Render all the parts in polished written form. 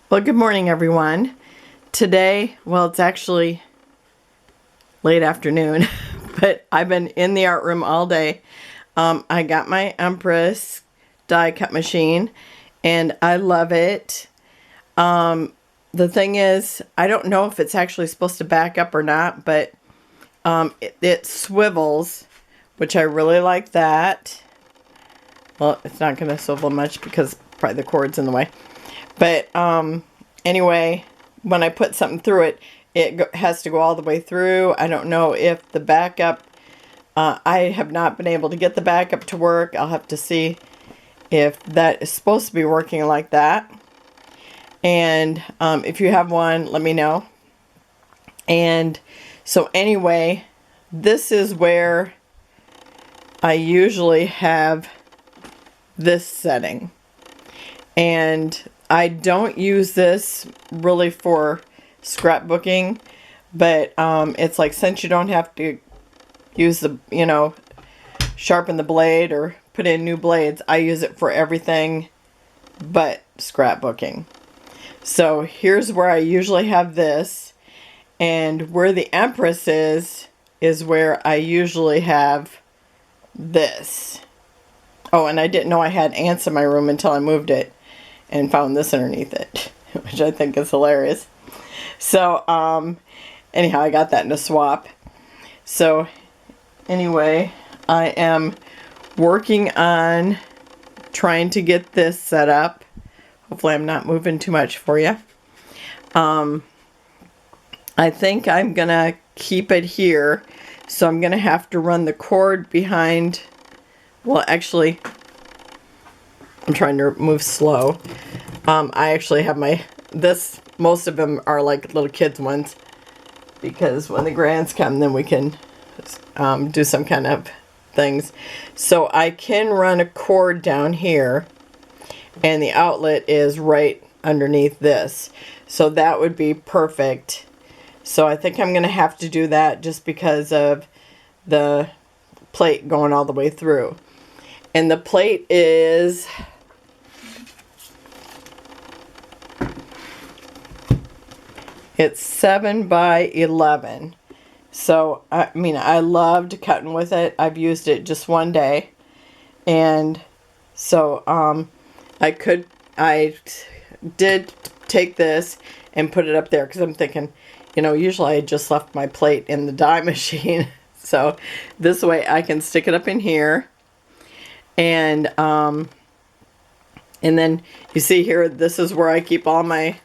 Well, good morning, everyone. Today, well, it's actually late afternoon, but I've been in the art room all day. I got my Empress die cut machine, and I love it. The thing is, I don't know if it's actually supposed to back up or not, but it swivels, which I really like that. Well, it's not going to swivel much because probably the cord's in the way. But anyway, when I put something through it, it has to go all the way through. I don't know if the backup, I have not been able to get the backup to work. I'll have to see if that is supposed to be working like that. And if you have one, let me know. And so anyway, this is where I usually have this setting. And I don't use this really for scrapbooking, but it's like, since you don't have to use the, sharpen the blade or put in new blades, I use it for everything but scrapbooking. So here's where I usually have this, and where the Empress is where I usually have this. Oh, and I didn't know I had ants in my room until I moved it and found this underneath it, which I think is hilarious. So, anyhow, I got that in a swap. So, anyway, I am working on trying to get this set up. Hopefully I'm not moving too much for you. I think I'm going to keep it here, so I'm going to have to run the cord behind. Well, actually, I'm trying to move slow. I actually have most of them are like little kids ones, because when the grands come, then we can do some kind of things. So I can run a cord down here, and the outlet is right underneath this. So that would be perfect. So I think I'm going to have to do that just because of the plate going all the way through. And the plate is, it's 7 by 11. So, I mean, I loved cutting with it. I've used it just one day. And so, I did take this and put it up there, because I'm thinking, usually I just left my plate in the die machine. So this way I can stick it up in here. And then you see here, this is where I keep all my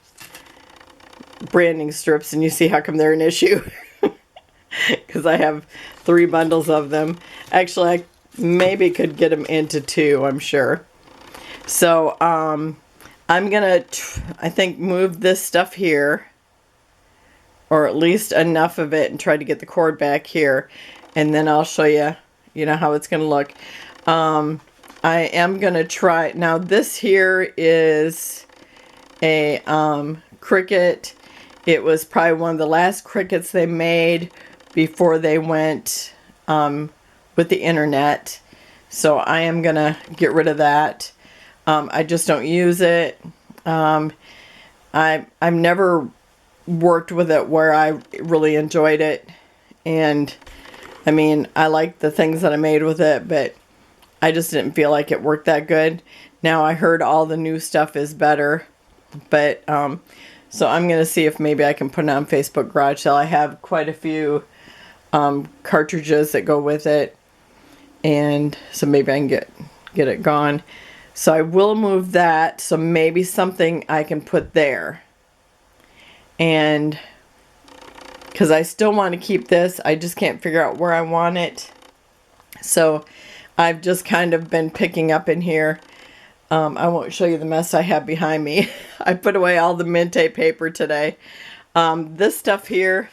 branding strips, and you see how come they're an issue. Because I have 3 bundles of them. Actually, I maybe could get them into 2, I'm sure. So I'm gonna I think move this stuff here, or at least enough of it, and try to get the cord back here, and then I'll show you how it's gonna look. I am gonna try. Now this here is a Cricut. It was probably one of the last Cricuts they made before they went with the internet. So I am gonna get rid of that. I just don't use it. I've never worked with it where I really enjoyed it, and I mean, I like the things that I made with it, but I just didn't feel like it worked that good. Now I heard all the new stuff is better, but so I'm gonna see if maybe I can put it on Facebook Garage Sale. I have quite a few cartridges that go with it, and so maybe I can get it gone. So I will move that, so maybe something I can put there. And because I still want to keep this, I just can't figure out where I want it. So I've just kind of been picking up in here. I won't show you the mess I have behind me. I put away all the Minte paper today. This stuff here,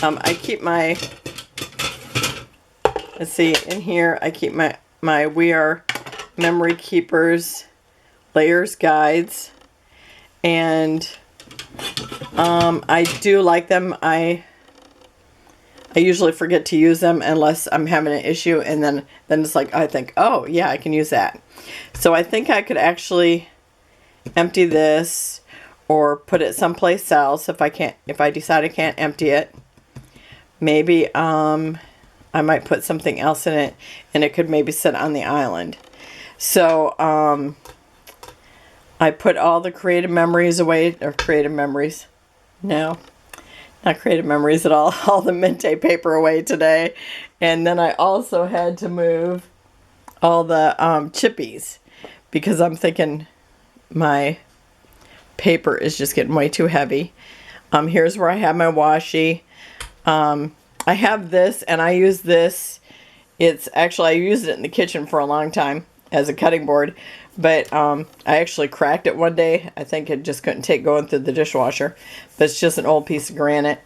I keep my, let's see, in here I keep my We Are Memory Keepers layers guides, and I do like them. I usually forget to use them unless I'm having an issue, and then it's like I think, oh yeah, I can use that. So I think I could actually empty this, or put it someplace else if I decide I can't empty it. Maybe I might put something else in it, and it could maybe sit on the island. So I put all the creative memories away, or creative memories. No, not creative memories at all the Mente paper away today. And then I also had to move all the chippies, because I'm thinking my paper is just getting way too heavy. Here's where I have my washi. I have this, and I use this. It's actually, I used it in the kitchen for a long time as a cutting board, but I actually cracked it one day. I think it just couldn't take going through the dishwasher, but it's just an old piece of granite.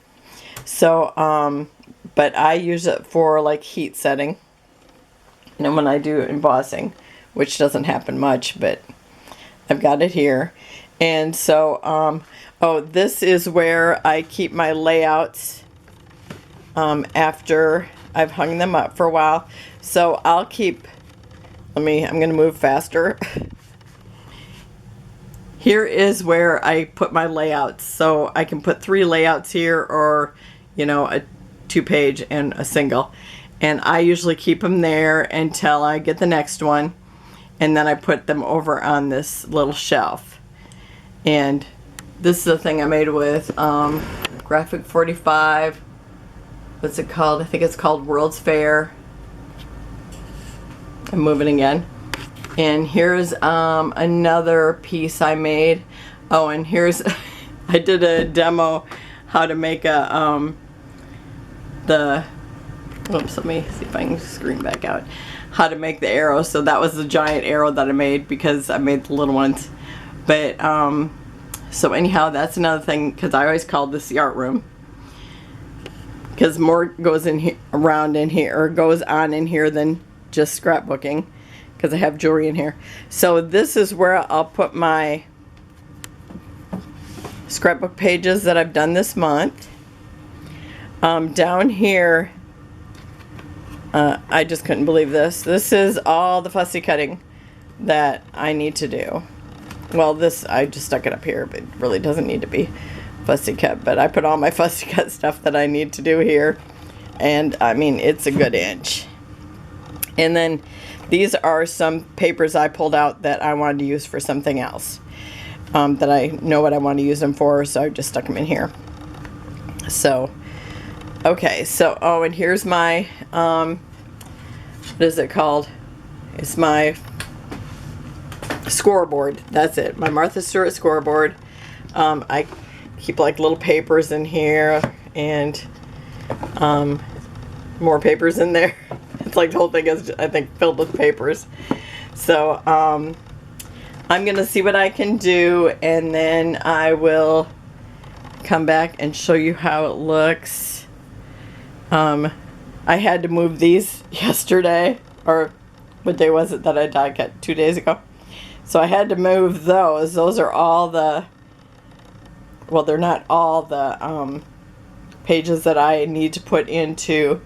So, but I use it for like heat setting, and when I do embossing, which doesn't happen much, but I've got it here. And so, oh, this is where I keep my layouts after I've hung them up for a while. So I'll keep, I'm going to move faster. Here is where I put my layouts. So I can put 3 layouts here, or, you know, a 2-page and a single. And I usually keep them there until I get the next one. And then I put them over on this little shelf. And this is the thing I made with Graphic 45. What's it called? I think it's called World's Fair. I'm moving again. And here's another piece I made. Oh, and here's I did a demo how to make a oops, let me see if I can screen back out. How to make the arrow. So that was the giant arrow that I made, because I made the little ones. But so anyhow, that's another thing, because I always called this the art room, because more goes in here, around in here, or goes on in here than just scrapbooking, because I have jewelry in here. So this is where I'll put my scrapbook pages that I've done this month. Down here, I just couldn't believe this. This is all the fussy cutting that I need to do. Well, this, I just stuck it up here, but it really doesn't need to be fussy cut. But I put all my fussy cut stuff that I need to do here. And, I mean, it's a good inch. And then these are some papers I pulled out that I wanted to use for something else. That I know what I want to use them for, so I just stuck them in here. So, okay, so, oh, and here's my, what is it called? It's my scoreboard. That's it, my Martha Stewart scoreboard. I keep like little papers in here, and more papers in there. It's like the whole thing is, I think, filled with papers. So, I'm gonna see what I can do, and then I will come back and show you how it looks. I had to move these yesterday, or what day was it that I die cut? 2 days ago. So I had to move those. Those are all the, well, they're not all the pages that I need to put into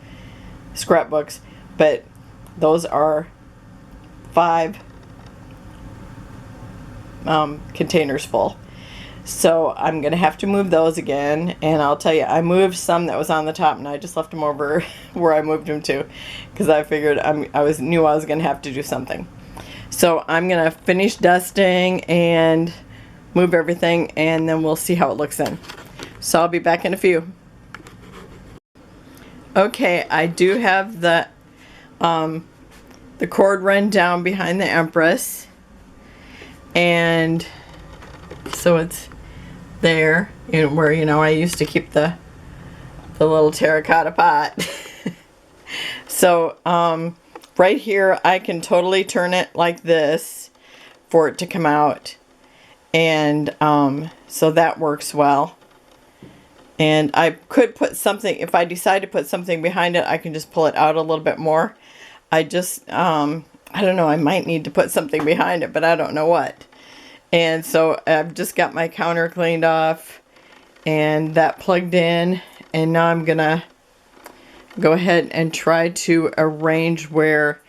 scrapbooks, but those are 5 containers full. So I'm gonna have to move those again, and I'll tell you, I moved some that was on the top, and I just left them over where I moved them to, because I figured knew I was gonna have to do something. So I'm gonna finish dusting and move everything, and then we'll see how it looks then. So I'll be back in a few. Okay, I do have the cord run down behind the Empress, and so it's there, and where, you know, I used to keep the little terracotta pot. So right here I can totally turn it like this for it to come out, and so that works well. And I could put something, if I decide to put something behind it, I can just pull it out a little bit more. I just I don't know, I might need to put something behind it, but I don't know what. And so I've just got my counter cleaned off and that plugged in, and now I'm gonna go ahead and try to arrange where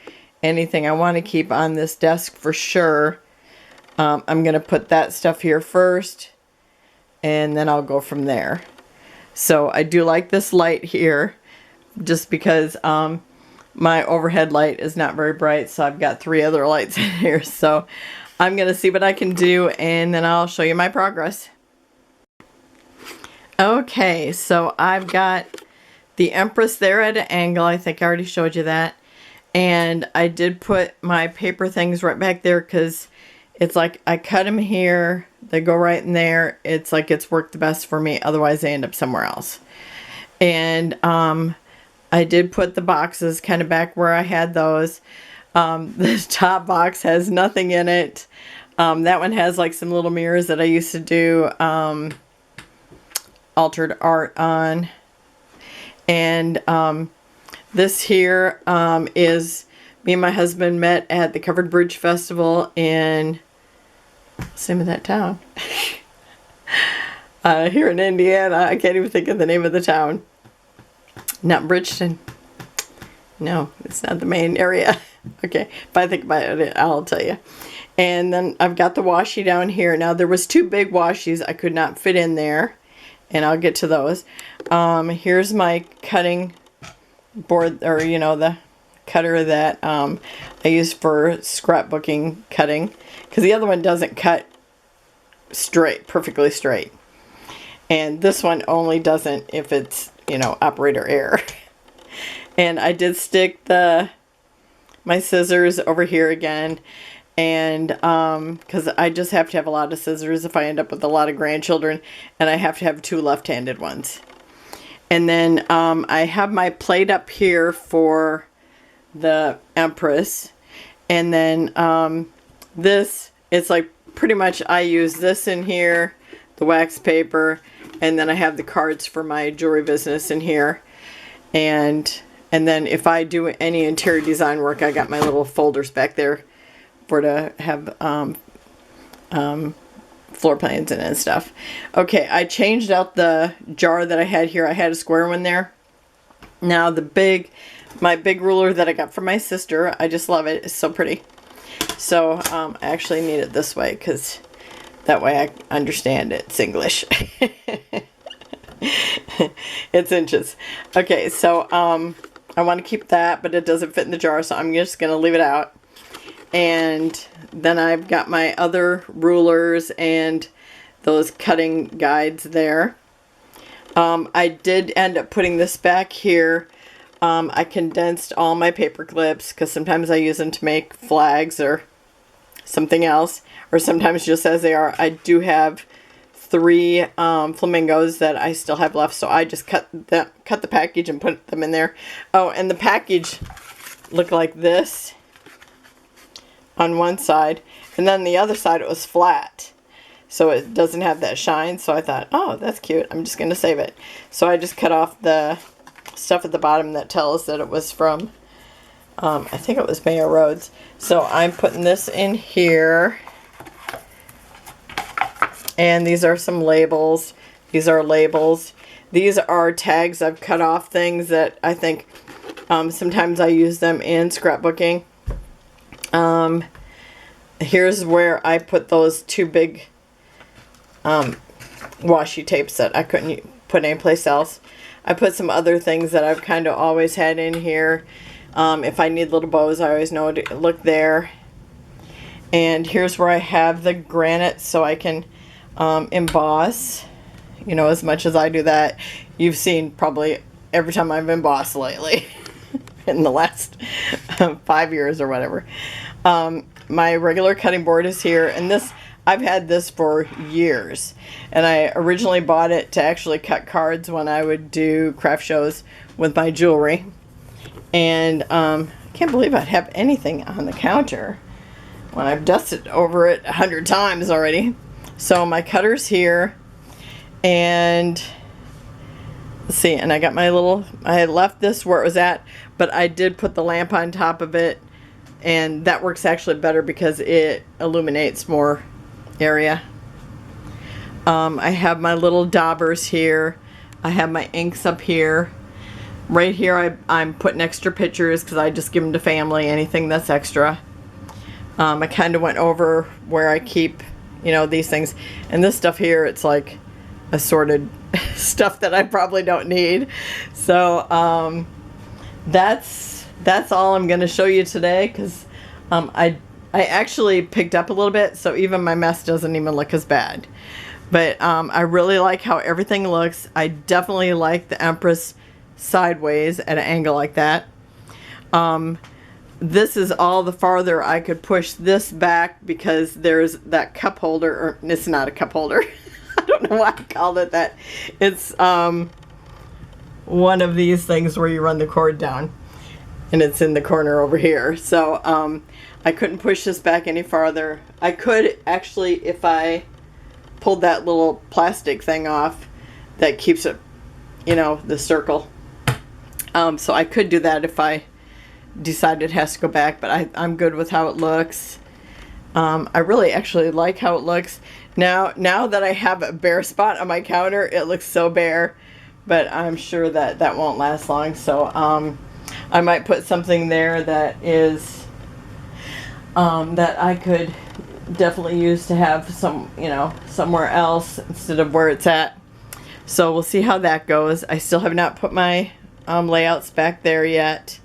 anything I want to keep on this desk for sure. I'm gonna put that stuff here first, and then I'll go from there. So I do like this light here just because my overhead light is not very bright, so I've got 3 other lights in here. So I'm gonna see what I can do, and then I'll show you my progress. Okay, so I've got the Empress there at an angle. I think I already showed you that. And I did put my paper things right back there because it's like I cut them here, they go right in there. It's like it's worked the best for me, otherwise they end up somewhere else. And I did put the boxes kind of back where I had those. This top box has nothing in it. That one has like some little mirrors that I used to do altered art on. And this here is me and my husband met at the Covered Bridge Festival in, what's the name of that town? Here in Indiana. I can't even think of the name of the town. Not Bridgeton. No, it's not the main area. Okay, if I think about it, I'll tell you. And then I've got the washi down here. Now there was 2 big washies I could not fit in there, and I'll get to those. Here's my cutting board, or you know, the cutter that I use for scrapbooking cutting, because the other one doesn't cut straight, perfectly straight, and this one only doesn't if it's, you know, operator error. And I did stick my scissors over here again, and because I just have to have a lot of scissors if I end up with a lot of grandchildren, and I have to have 2 left-handed ones. And then I have my plate up here for the Empress. And then this, it's like pretty much I use this in here, the wax paper, and then I have the cards for my jewelry business in here. And then if I do any interior design work, I got my little folders back there for to have floor plans in and stuff. Okay, I changed out the jar that I had here. I had a square one there. Now my big ruler that I got from my sister, I just love it. It's so pretty. So I actually need it this way because that way I understand it. It's English. It's inches. Okay, so I want to keep that, but it doesn't fit in the jar, so I'm just going to leave it out. And then I've got my other rulers and those cutting guides there. I did end up putting this back here. I condensed all my paper clips because sometimes I use them to make flags or something else, or sometimes just as they are. I do have 3 flamingos that I still have left, so I just cut the package and put them in there. Oh, and the package looked like this on one side, and then the other side it was flat, so it doesn't have that shine. So I thought, oh, that's cute, I'm just going to save it. So I just cut off the stuff at the bottom that tells that it was from I think it was Mayo Roads. So I'm putting this in here, and these are some labels. These are labels. These are tags. I've cut off things that I think sometimes I use them in scrapbooking. Here's where I put those 2 big washi tapes that I couldn't put anyplace else. I put some other things that I've kind of always had in here. If I need little bows, I always know to look there. And here's where I have the granite so I can emboss, you know, as much as I do that. You've seen probably every time I've embossed lately in the last 5 years or whatever. My regular cutting board is here, and this, I've had this for years, and I originally bought it to actually cut cards when I would do craft shows with my jewelry. And I can't believe I'd have anything on the counter when I've dusted over it 100 times already. So my cutter's here, and let's see, and I got my little, I had left this where it was at, but I did put the lamp on top of it, and that works actually better because it illuminates more area. I have my little daubers here. I have my inks up here. Right here I'm putting extra pictures because I just give them to family, anything that's extra. I kind of went over where I keep, you know, these things. And this stuff here, it's like assorted stuff that I probably don't need. So that's all I'm going to show you today, because I actually picked up a little bit, so even my mess doesn't even look as bad. But I really like how everything looks. I definitely like the Empress sideways at an angle like that. This is all the farther I could push this back, because there's that cup holder, or it's not a cup holder. I don't know why I called it that. It's one of these things where you run the cord down, and it's in the corner over here. So I couldn't push this back any farther. I could actually, if I pulled that little plastic thing off that keeps it, you know, the circle. So I could do that if I decide it has to go back, but I'm good with how it looks. I really actually like how it looks. Now that I have a bare spot on my counter, it looks so bare, but I'm sure that that won't last long. So I might put something there that is that I could definitely use to have some, you know, somewhere else instead of where it's at. So we'll see how that goes. I still have not put my layouts back there yet.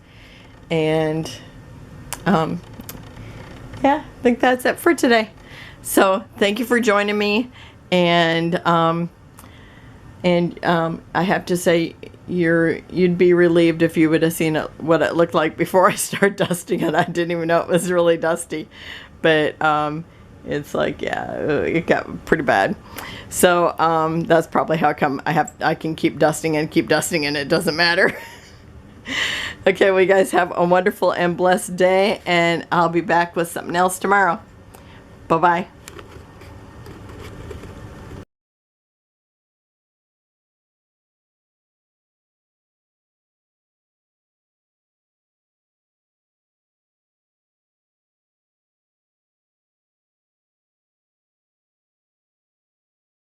And yeah, I think that's it for today. So thank you for joining me, and I have to say, you'd be relieved if you would have seen it, what it looked like before I start dusting it. I didn't even know it was really dusty, but it's like, yeah, it got pretty bad. So that's probably how come I can keep dusting and it doesn't matter. Okay, well, you guys have a wonderful and blessed day, and I'll be back with something else tomorrow. Bye-bye.